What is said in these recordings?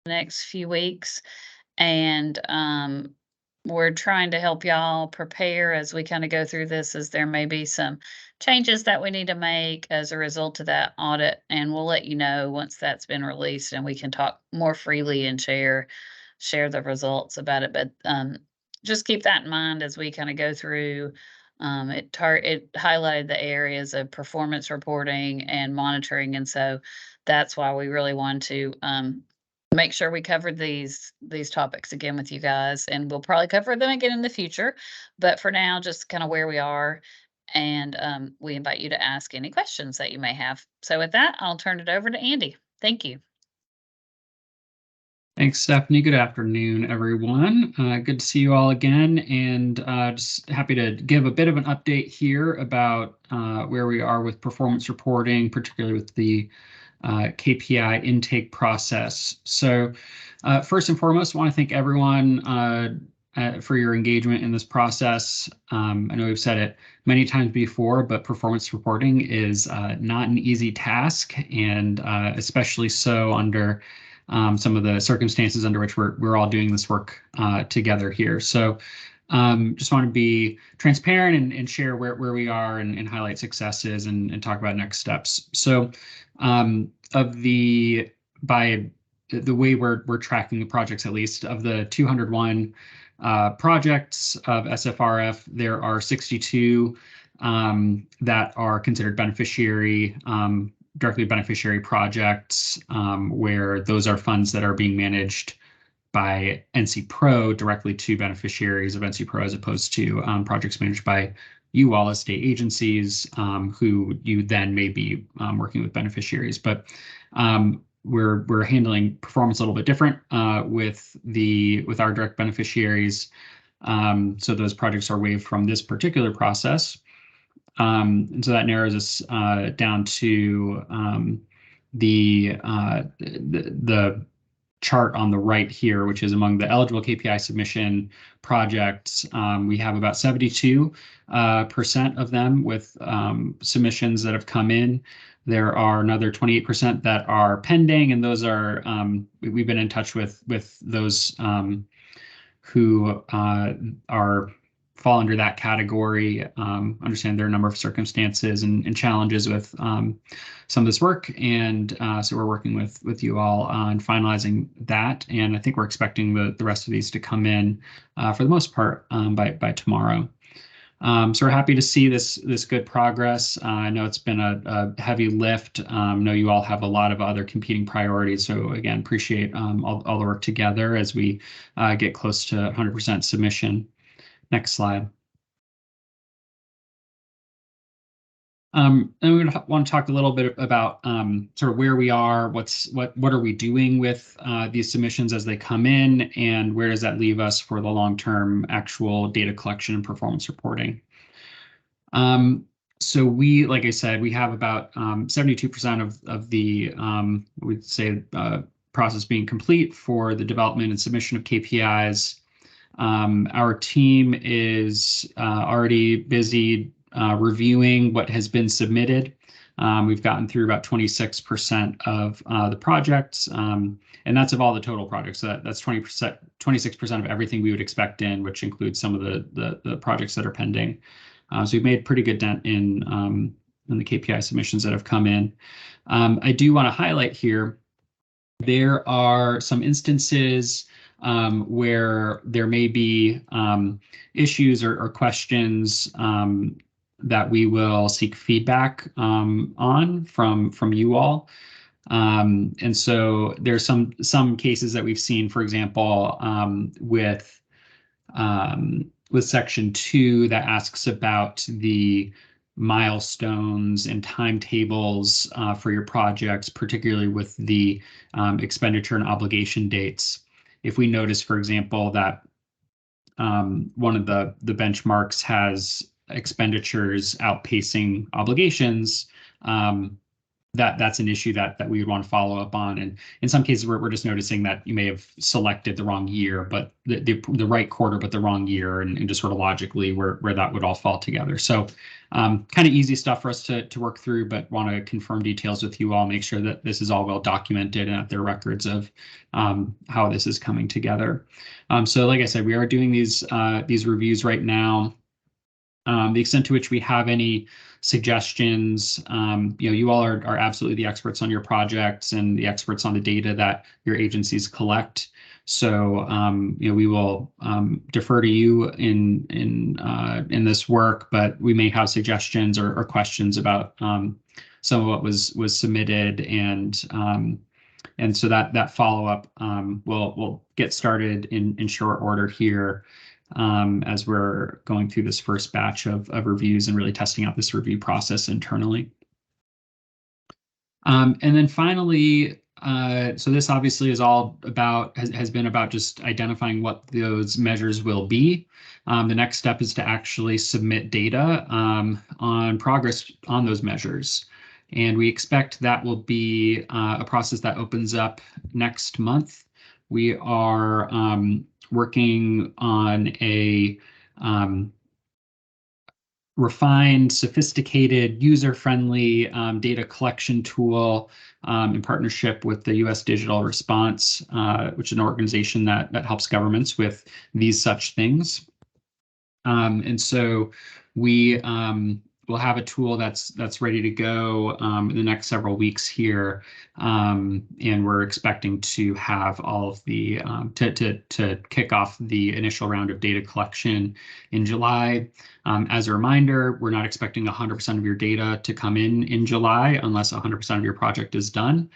next few weeks. And we're trying to help y'all prepare as we kind of go through this, as there may be some changes that we need to make as a result of that audit. And we'll let you know once that's been released and we can talk more freely and share the results about it. But just keep that in mind as we kind of go through. It highlighted the areas of performance reporting and monitoring, and so that's why we really want to make sure we covered these topics again with you guys, and we'll probably cover them again in the future. But for now, just kind of where we are, and we invite you to ask any questions that you may have. So with that, I'll turn it over to Andy. Thank you. Thanks, Stephanie. Good afternoon, everyone. Good to see you all again, and just happy to give a bit of an update here about where we are with performance reporting, particularly with the KPI intake process. So first and foremost, I want to thank everyone for your engagement in this process. I know we've said it many times before, but performance reporting is not an easy task, and especially so under some of the circumstances under which we're all doing this work together here. So just want to be transparent and share where we are and highlight successes and talk about next steps. So by the way we're tracking the projects, at least of the 201 projects of SFRF, there are 62 that are considered beneficiary directly beneficiary projects, where those are funds that are being managed by NC Pro directly to beneficiaries of NC Pro, as opposed to projects managed by you all as state agencies, who you then may be working with beneficiaries. But we're handling performance a little bit different with our direct beneficiaries. So those projects are waived from this particular process. And so that narrows us down to the chart on the right here, which is among the eligible KPI submission projects. We have about 72% of them with submissions that have come in. There are another 28% that are pending, and those are we've been in touch with those who fall under that category, understand there are a number of circumstances and challenges with some of this work. And so we're working with you all on finalizing that. And I think we're expecting the rest of these to come in for the most part by tomorrow. So we're happy to see this good progress. I know it's been a heavy lift. I know you all have a lot of other competing priorities. So again, appreciate all the work together as we get close to 100% submission. Next slide. And we want to talk a little bit about sort of where we are, what are we doing with these submissions as they come in, and where does that leave us for the long-term actual data collection and performance reporting. So like I said, we have about 72% of the, we'd say, process being complete for the development and submission of KPIs. Our team is already busy reviewing what has been submitted. We've gotten through about 26% of the projects, and that's of all the total projects. So that's 26% of everything we would expect in, which includes some of the projects that are pending. So we've made pretty good dent in the KPI submissions that have come in. I do want to highlight here, there are some instances where there may be issues or questions that we will seek feedback on from you all. And so there's some cases that we've seen, for example, with section 2 that asks about the milestones and timetables for your projects, particularly with the expenditure and obligation dates. If we notice, for example, that one of the benchmarks has expenditures outpacing obligations, that's an issue that we would want to follow up on. And in some cases, we're just noticing that you may have selected the wrong year, but the right quarter, but the wrong year, and just sort of logically where that would all fall together. So kind of easy stuff for us to work through, but want to confirm details with you all, make sure that this is all well documented and that there are records of how this is coming together. So like I said, we are doing these reviews right now. The extent to which we have any suggestions, you all are absolutely the experts on your projects and the experts on the data that your agencies collect. So, we will defer to you in this work, but we may have suggestions or questions about some of what was submitted, and so that follow up will get started in short order here. As we're going through this first batch of reviews and really testing out this review process internally. And then finally, so this obviously is all about, has been about just identifying what those measures will be. The next step is to actually submit data on progress on those measures. And we expect that will be a process that opens up next month. We are working on a refined, sophisticated, user-friendly data collection tool in partnership with the U.S. Digital Response, which is an organization that helps governments with these such things. And so we will have a tool that's ready to go in the next several weeks here, and we're expecting to have all of the to kick off the initial round of data collection in July. As a reminder, we're not expecting 100% of your data to come in July unless 100% of your project is done.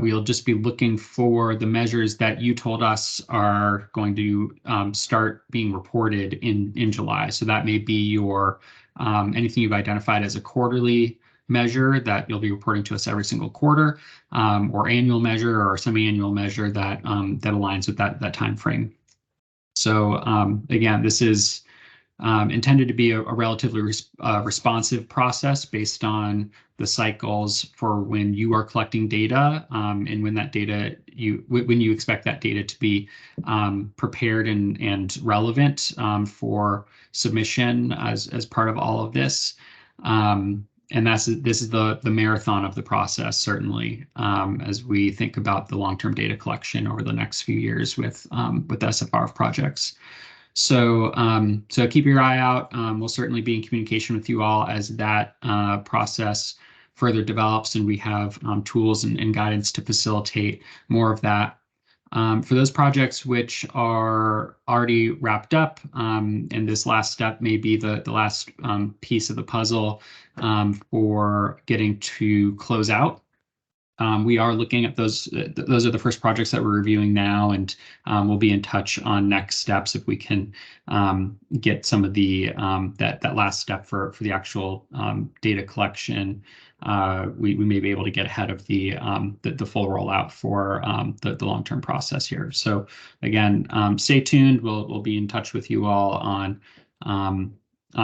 We'll just be looking for the measures that you told us are going to start being reported in July. So that may be your anything you've identified as a quarterly measure that you'll be reporting to us every single quarter, or annual measure or semi-annual measure that aligns with that time frame. So again, this is intended to be a relatively responsive process based on the cycles for when you are collecting data, and when that data when you expect that data to be prepared and relevant for submission as part of all of this. And this is the marathon of the process, certainly, as we think about the long-term data collection over the next few years with SFRF projects. So keep your eye out. We'll certainly be in communication with you all as that process further develops, and we have tools and guidance to facilitate more of that. For those projects which are already wrapped up, and this last step may be the last piece of the puzzle for getting to close out. We are looking at those. Those are the first projects that we're reviewing now, and we'll be in touch on next steps if we can get some of the that last step for the actual data collection. We may be able to get ahead of the full rollout for the long-term process here. So again, stay tuned. We'll be in touch with you all on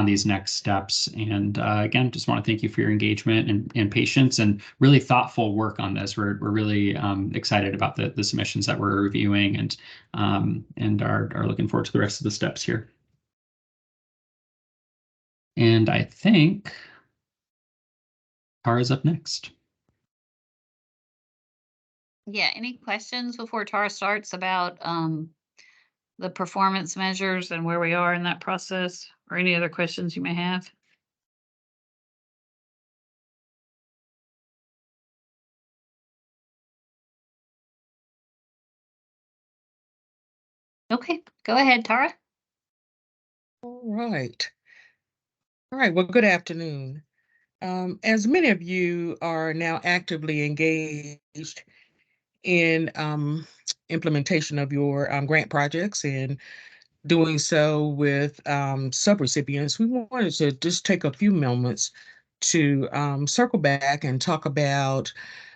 these next steps. And again, just want to thank you for your engagement and patience and really thoughtful work on this. We're really excited about the submissions that we're reviewing, and are looking forward to the rest of the steps here. And I think Tara's up next. Yeah, any questions before Tara starts about the performance measures and where we are in that process, or any other questions you may have? Okay, go ahead, Tara. All right. All right. Well, good afternoon. As many of you are now actively engaged in implementation of your grant projects and doing so with subrecipients, we wanted to just take a few moments to circle back and talk about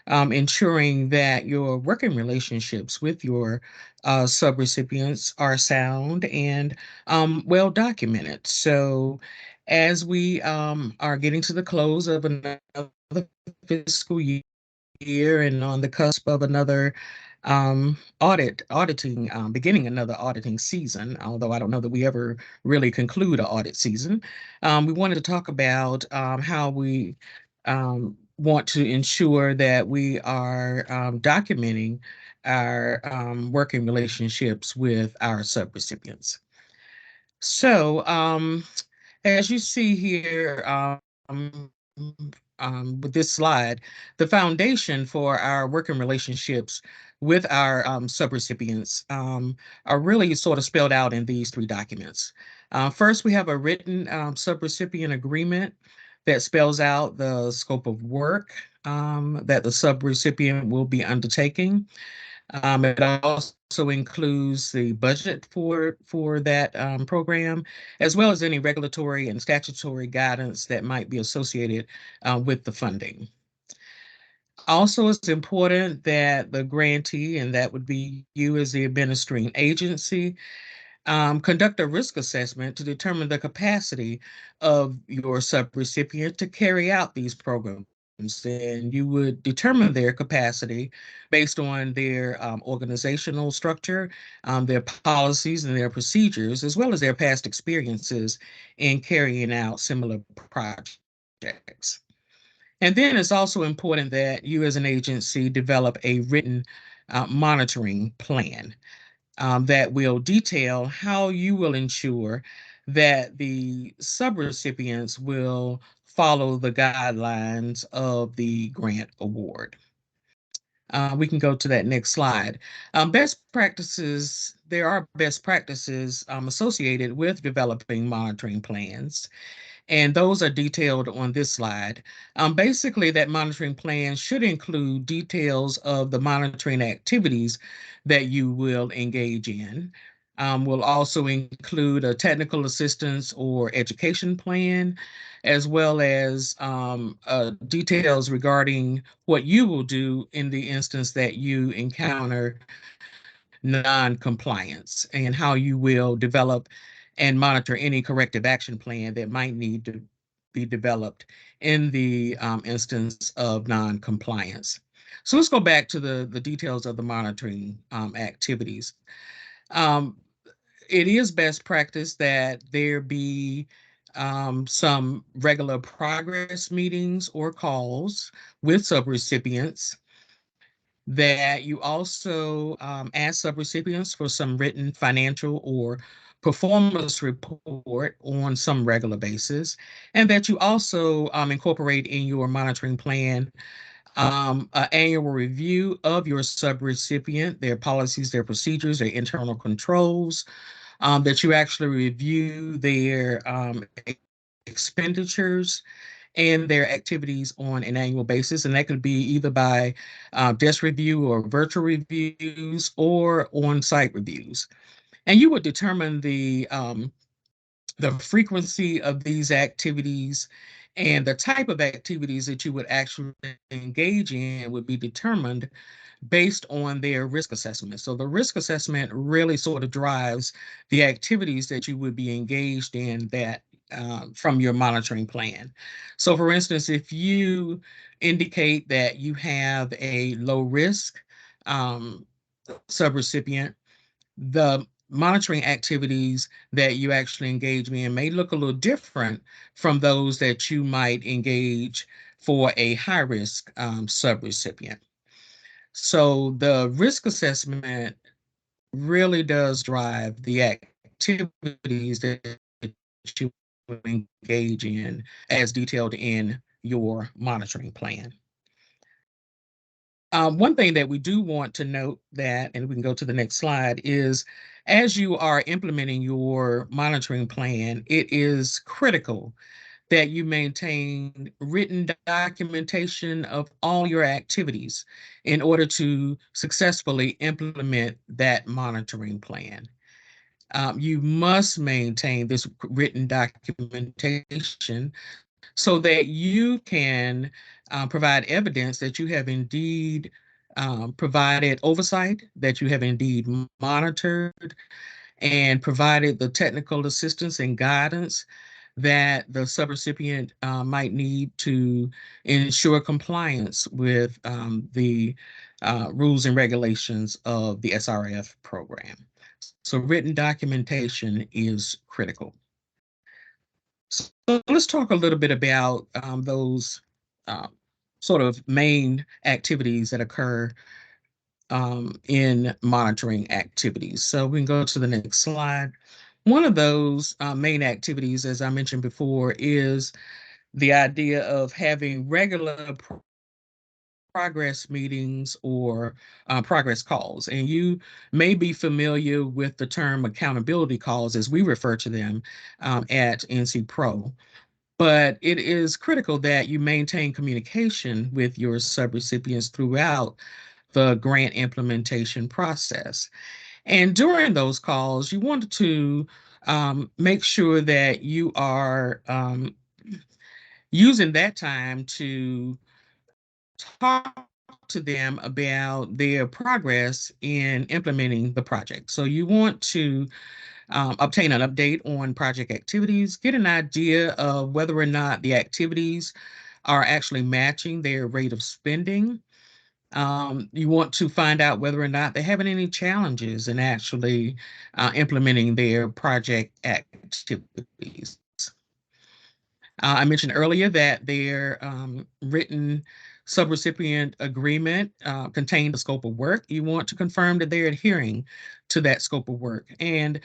ensuring that your working relationships with your subrecipients are sound and well documented. So as we are getting to the close of another fiscal year and on the cusp of another beginning another auditing season, although I don't know that we ever really conclude an audit season. We wanted to talk about how we want to ensure that we are documenting our working relationships with our subrecipients. So, as you see here, with this slide, the foundation for our working relationships with our subrecipients are really sort of spelled out in these three documents. First, we have a written subrecipient agreement that spells out the scope of work that the subrecipient will be undertaking. It also includes the budget for that program, as well as any regulatory and statutory guidance that might be associated with the funding. Also, it's important that the grantee, and that would be you as the administering agency, conduct a risk assessment to determine the capacity of your subrecipient to carry out these programs. And you would determine their capacity based on their organizational structure, their policies and their procedures, as well as their past experiences in carrying out similar projects. And then it's also important that you as an agency develop a written monitoring plan that will detail how you will ensure that the subrecipients will follow the guidelines of the grant award. We can go to that next slide. Best practices, there are best practices associated with developing monitoring plans, and those are detailed on this slide. Basically, that monitoring plan should include details of the monitoring activities that you will engage in. Will also include a technical assistance or education plan, as well as details regarding what you will do in the instance that you encounter non-compliance, and how you will develop and monitor any corrective action plan that might need to be developed in the instance of non-compliance. So let's go back to the details of the monitoring activities. It is best practice that there be some regular progress meetings or calls with subrecipients, that you also ask subrecipients for some written financial or performance report on some regular basis, and that you also incorporate in your monitoring plan an annual review of your subrecipient, their policies, their procedures, their internal controls, that you actually review their expenditures and their activities on an annual basis. And that could be either by desk review or virtual reviews or on-site reviews. And you would determine the frequency of these activities, and the type of activities that you would actually engage in would be determined based on their risk assessment. So the risk assessment really sort of drives the activities that you would be engaged in that from your monitoring plan. So for instance, if you indicate that you have a low risk subrecipient, the monitoring activities that you actually engage in may look a little different from those that you might engage for a high risk subrecipient. So the risk assessment really does drive the activities that you engage in as detailed in your monitoring plan. One thing that we do want to note that, and we can go to the next slide, is as you are implementing your monitoring plan, it is critical that you maintain written documentation of all your activities in order to successfully implement that monitoring plan. You must maintain this written documentation so that you can provide evidence that you have indeed provided oversight, that you have indeed monitored and provided the technical assistance and guidance that the subrecipient might need to ensure compliance with the rules and regulations of the SRF program. So written documentation is critical. So let's talk a little bit about those sort of main activities that occur in monitoring activities. So we can go to the next slide. One of those main activities, as I mentioned before, is the idea of having regular progress meetings or progress calls. And you may be familiar with the term accountability calls, as we refer to them at NC Pro. But it is critical that you maintain communication with your subrecipients throughout the grant implementation process. And during those calls, you want to make sure that you are using that time to talk to them about their progress in implementing the project. So you want to obtain an update on project activities, get an idea of whether or not the activities are actually matching their rate of spending. You want to find out whether or not they're having any challenges in actually implementing their project activities. I mentioned earlier that their written subrecipient agreement contained the scope of work. You want to confirm that they're adhering to that scope of work and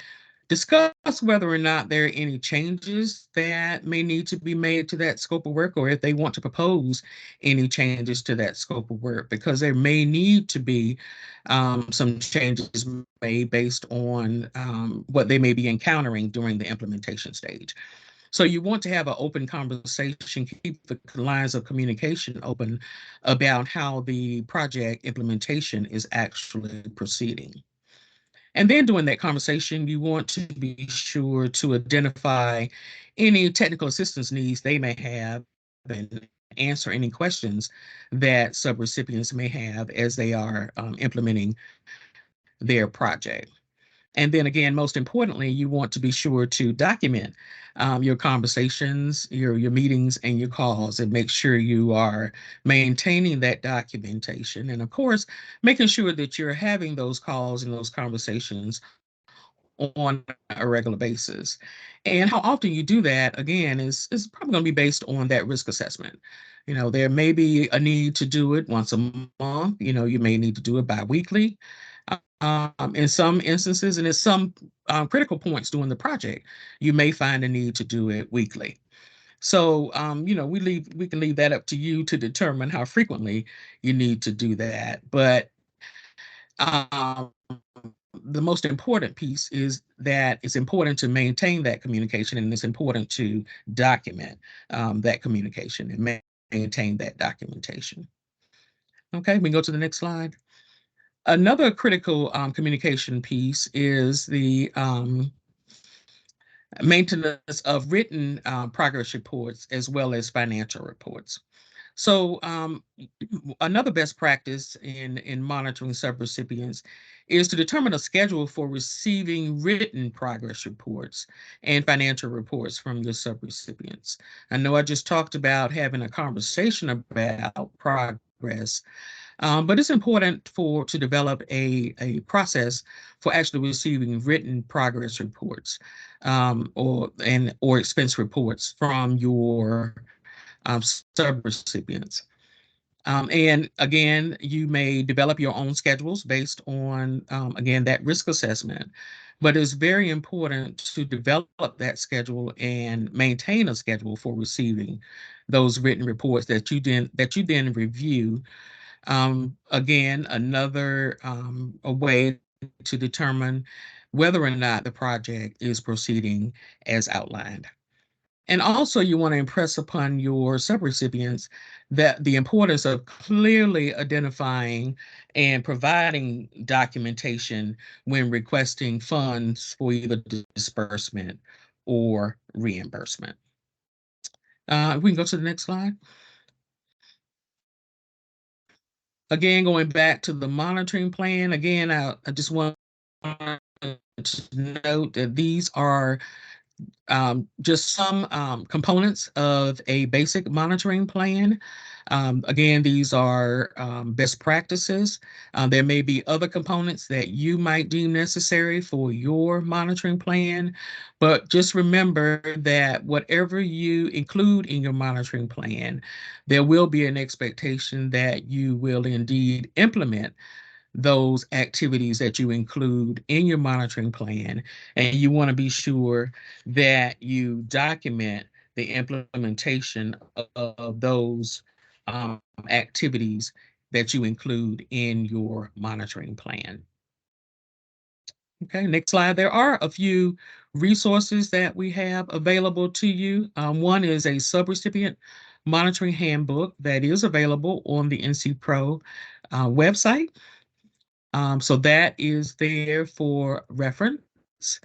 discuss whether or not there are any changes that may need to be made to that scope of work, or if they want to propose any changes to that scope of work, because there may need to be some changes made based on what they may be encountering during the implementation stage. So you want to have an open conversation, keep the lines of communication open about how the project implementation is actually proceeding. And then during that conversation, you want to be sure to identify any technical assistance needs they may have and answer any questions that subrecipients may have as they are implementing their project. And then again, most importantly, you want to be sure to document your conversations, your meetings, and your calls, and make sure you are maintaining that documentation. And of course, making sure that you're having those calls and those conversations on a regular basis. And how often you do that, again, is probably going to be based on that risk assessment. You know, there may be a need to do it once a month. You know, you may need to do it biweekly. In some instances, and at some critical points during the project, you may find a need to do it weekly. So, you know, we can leave that up to you to determine how frequently you need to do that. But um, the most important piece is that it's important to maintain that communication, and it's important to document that communication and maintain that documentation. Okay, we can go to the next slide. Another critical communication piece is the maintenance of written progress reports as well as financial reports. So another best practice in monitoring subrecipients is to determine a schedule for receiving written progress reports and financial reports from your subrecipients. I know I just talked about having a conversation about progress, but it's important to develop a process for actually receiving written progress reports or expense reports from your subrecipients. And again, you may develop your own schedules based on, again, that risk assessment. But it's very important to develop that schedule and maintain a schedule for receiving those written reports that you then review. Again, another a way to determine whether or not the project is proceeding as outlined. And also, you want to impress upon your subrecipients that the importance of clearly identifying and providing documentation when requesting funds for either disbursement or reimbursement. We can go to the next slide. Again, going back to the monitoring plan, again, I just want to note that these are just some components of a basic monitoring plan. Again, these are best practices. There may be other components that you might deem necessary for your monitoring plan, but just remember that whatever you include in your monitoring plan, there will be an expectation that you will indeed implement those activities that you include in your monitoring plan. And you want to be sure that you document the implementation of those activities that you include in your monitoring plan. Okay, next slide. There are a few resources that we have available to you. One is a subrecipient monitoring handbook that is available on the NC Pro website. So that is there for reference.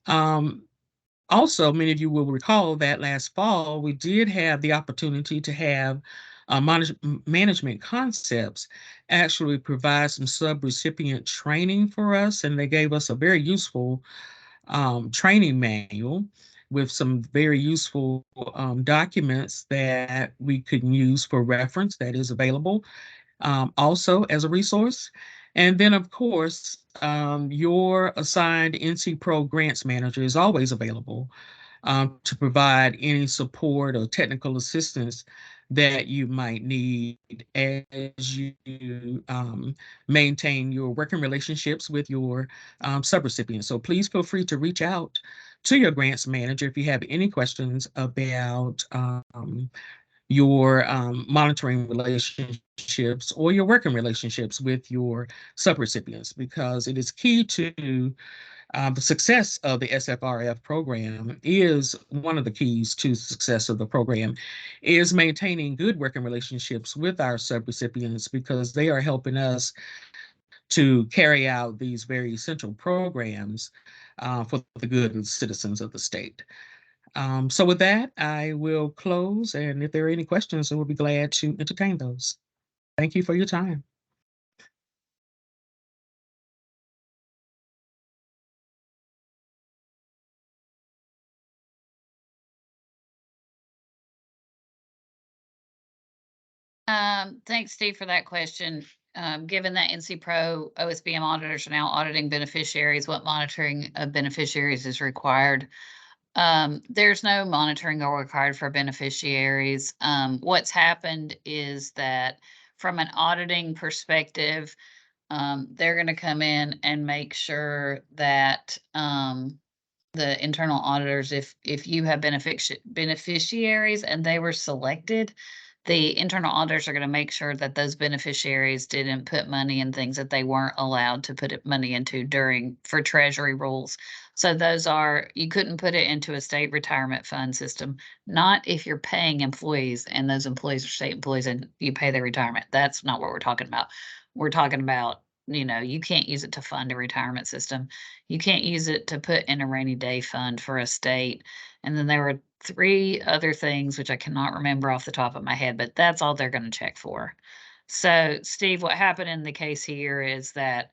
Um, Also, many of you will recall that last fall, we did have the opportunity to have management concepts actually provide some sub-recipient training for us, and they gave us a very useful training manual with some very useful documents that we could use for reference that is available also as a resource. And then, of course, your assigned NC Pro grants manager is always available to provide any support or technical assistance that you might need as you maintain your working relationships with your subrecipients. So please feel free to reach out to your grants manager if you have any questions about your monitoring relationships or your working relationships with your subrecipients, because it is key to the success of the SFRF program. Is one of the keys to success of the program is maintaining good working relationships with our subrecipients, because they are helping us to carry out these very essential programs for the good of the citizens of the state. So with that, I will close, and if there are any questions, I will be glad to entertain those. Thank you for your time. Thanks, Steve, for that question. Given that NC Pro OSBM auditors are now auditing beneficiaries, what monitoring of beneficiaries is required? There's no monitoring or required for beneficiaries. What's happened is that from an auditing perspective, they're going to come in and make sure that the internal auditors, if you have beneficiaries and they were selected, the internal auditors are going to make sure that those beneficiaries didn't put money in things that they weren't allowed to put money into for treasury rules. So those are, you couldn't put it into a state retirement fund system, not if you're paying employees and those employees are state employees and you pay their retirement. That's not what we're talking about. We're talking about, you can't use it to fund a retirement system. You can't use it to put in a rainy day fund for a state. And then there were 3 other things, which I cannot remember off the top of my head, but that's all they're gonna check for. So, Steve, what happened in the case here is that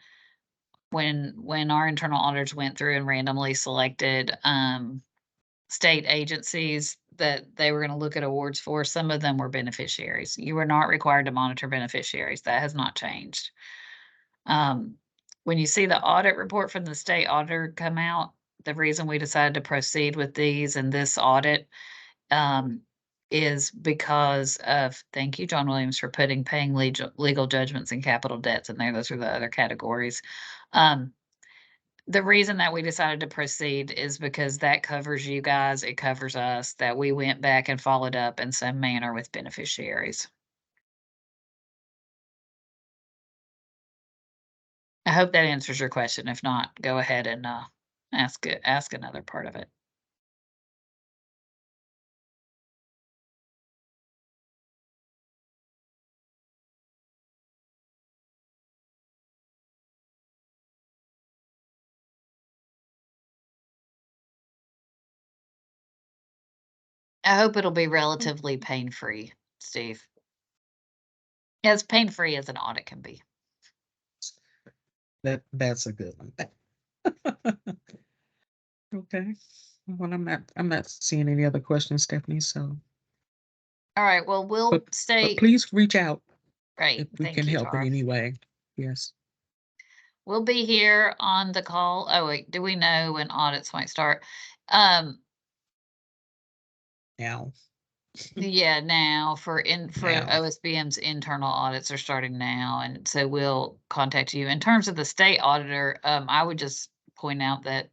when our internal auditors went through and randomly selected, state agencies that they were gonna look at awards for, some of them were beneficiaries. You were not required to monitor beneficiaries. That has not changed. Um, when you see the audit report from the state auditor come out, the reason we decided to proceed with these and this audit um, is because of, thank you, John Williams, for paying legal judgments and capital debts in there. Those are the other categories. Um, the reason that we decided to proceed is because that covers you guys, it covers us, that we went back and followed up in some manner with beneficiaries. I hope that answers your question. If not, go ahead and ask another part of it. I hope it'll be relatively pain-free, Steve. As pain-free as an audit can be. That's a good one. Okay. Well, I'm not seeing any other questions, Stephanie, so, All right, well, we'll but stay. please reach out if Great, we thank can you, help in Tara. any way. Yes. We'll be here on the call. Oh, wait, do we know when audits might start? Um, Now, yeah, now for now. OSBM's internal audits are starting now, and so we'll contact you. In terms of the state auditor, I would just point out that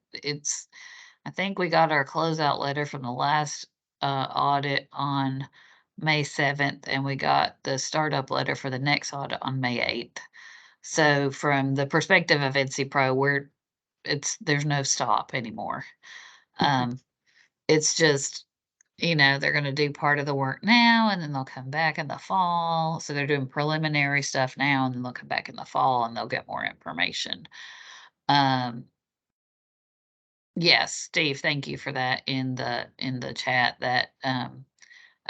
I think we got our closeout letter from the last audit on May 7th, and we got the startup letter for the next audit on May 8th. So from the perspective of NC Pro, there's no stop anymore. It's just, they're gonna do part of the work now, and then they'll come back in the fall. So they're doing preliminary stuff now, and then they'll come back in the fall and they'll get more information. Um, yes, Steve, thank you for that in the chat that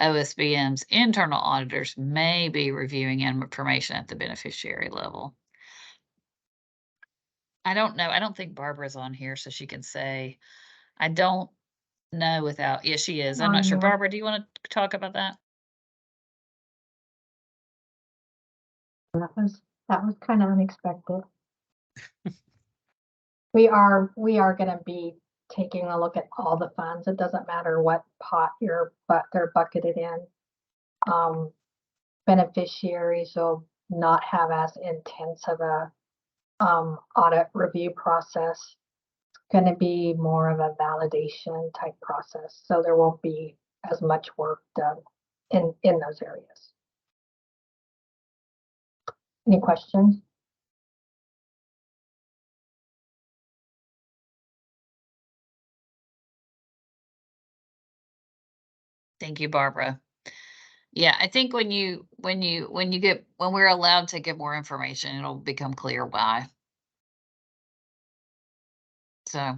OSBM's internal auditors may be reviewing information at the beneficiary level. I don't know. I don't think Barbara's on here, so she can say. I don't know without. Yeah, she is. I'm not sure. Barbara, do you want to talk about that? That was kind of unexpected. We are going to be taking a look at all the funds. It doesn't matter what pot they're bucketed in. Beneficiaries will not have as intense of a audit review process. It's going to be more of a validation type process, so there won't be as much work done in those areas. Any questions? Thank you, Barbara. Yeah, I think when we're allowed to get more information, it'll become clear why. So,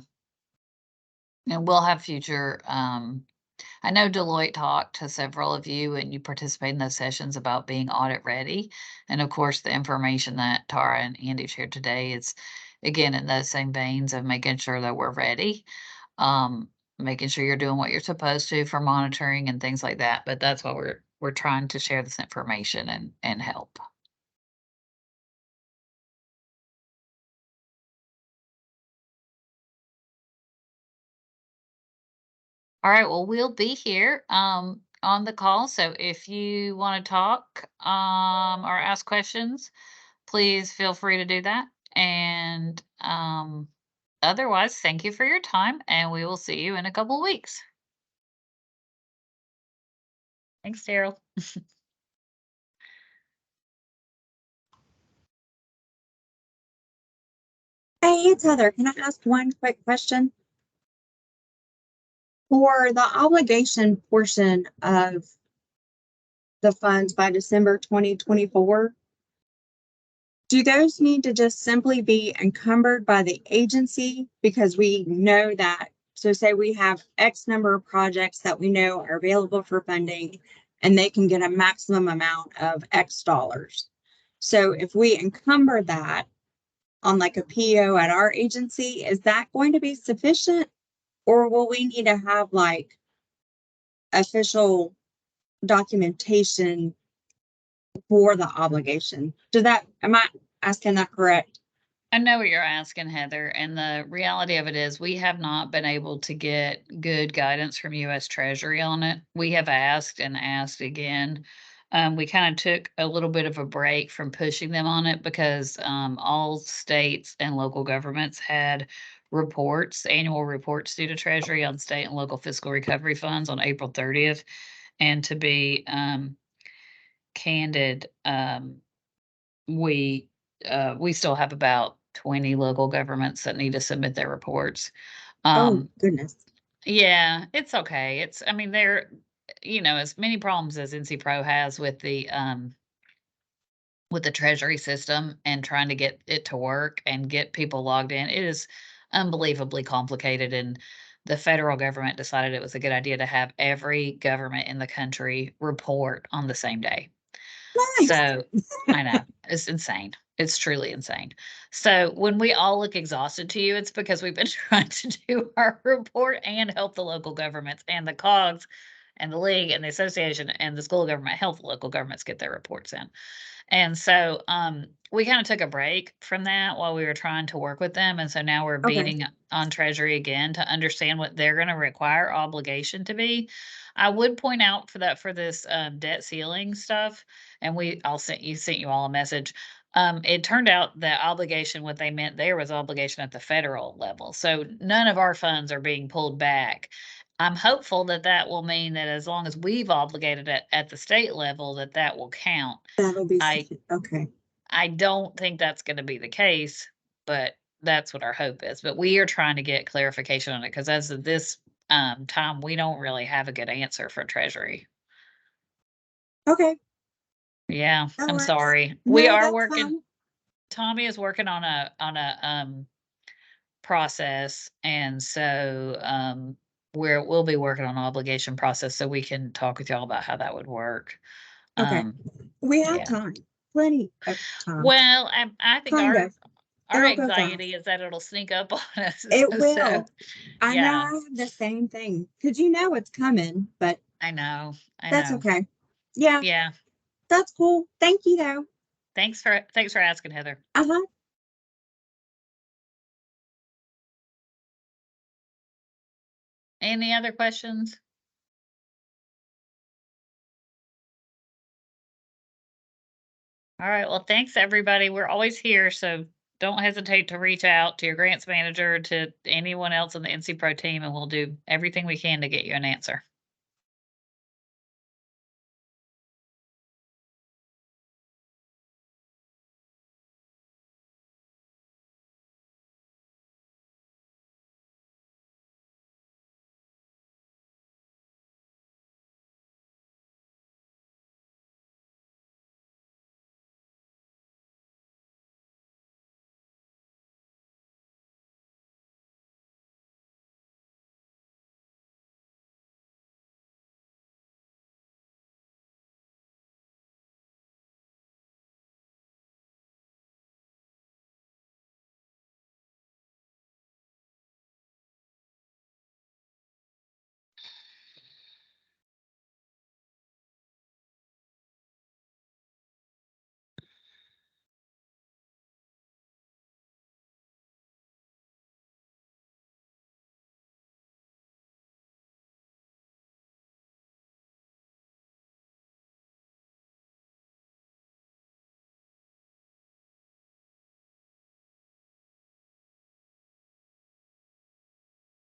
and we'll have future, I know Deloitte talked to several of you and you participate in those sessions about being audit ready. And of course, the information that Tara and Andy shared today is again in those same veins of making sure that we're ready. Making sure you're doing what you're supposed to for monitoring and things like that. But that's why we're trying to share this information and help. All right, well, we'll be here on the call. So if you want to talk or ask questions, please feel free to do that. And otherwise, thank you for your time, and we will see you in a couple of weeks. Thanks, Daryl. Hey, it's Heather. Can I ask one quick question? For the obligation portion of the funds by December 2024, do those need to just simply be encumbered by the agency? Because we know that, so say we have X number of projects that we know are available for funding and they can get a maximum amount of X dollars. So if we encumber that on like a PO at our agency, is that going to be sufficient? Or will we need to have like official documentation for the obligation? Am I asking that correct? I know what you're asking, Heather, and the reality of it is we have not been able to get good guidance from US Treasury on it. We have asked and asked again. We kind of took a little bit of a break from pushing them on it because all states and local governments had annual reports due to Treasury on state and local fiscal recovery funds on April 30th. And to be candid, we still have about 20 local governments that need to submit their reports. Oh, goodness. Yeah, it's okay. I mean, they're, as many problems as NC Pro has with the treasury system and trying to get it to work and get people logged in. It is unbelievably complicated. And the federal government decided it was a good idea to have every government in the country report on the same day. Nice. So I know it's insane. It's truly insane. So when we all look exhausted to you, it's because we've been trying to do our report and help the local governments and the COGS and the league and the association and the school government help the local governments get their reports in. And so we kind of took a break from that while we were trying to work with them. And so now we're Okay. beating on Treasury again to understand what they're going to require obligation to be. I would point out for this debt ceiling stuff, and I'll sent you all a message. It turned out that obligation, what they meant there was obligation at the federal level. So none of our funds are being pulled back. I'm hopeful that that will mean that as long as we've obligated it at the state level, that that will count. That'll be I okay. I don't think that's going to be the case, but that's what our hope is. But we are trying to get clarification on it because as of this time, we don't really have a good answer for Treasury. Okay. Yeah, That I'm works. sorry. We No, are that's working. fine. Tommy is working on a process, and so we'll be working on obligation process so we can talk with y'all about how that would work. Okay. We have Yeah. time. Plenty of time. Well, I think Kind our of. our It'll go anxiety fast. is that it'll sneak up on us. It So, will. I know yeah, I have the same thing because you know it's coming, but I know. that's okay. Yeah, Yeah. that's cool. Thank you though. Thanks for asking, Heather. Uh-huh. Any other questions? All right. Well, thanks everybody. We're always here, so don't hesitate to reach out to your grants manager, to anyone else on the NC Pro team, and we'll do everything we can to get you an answer.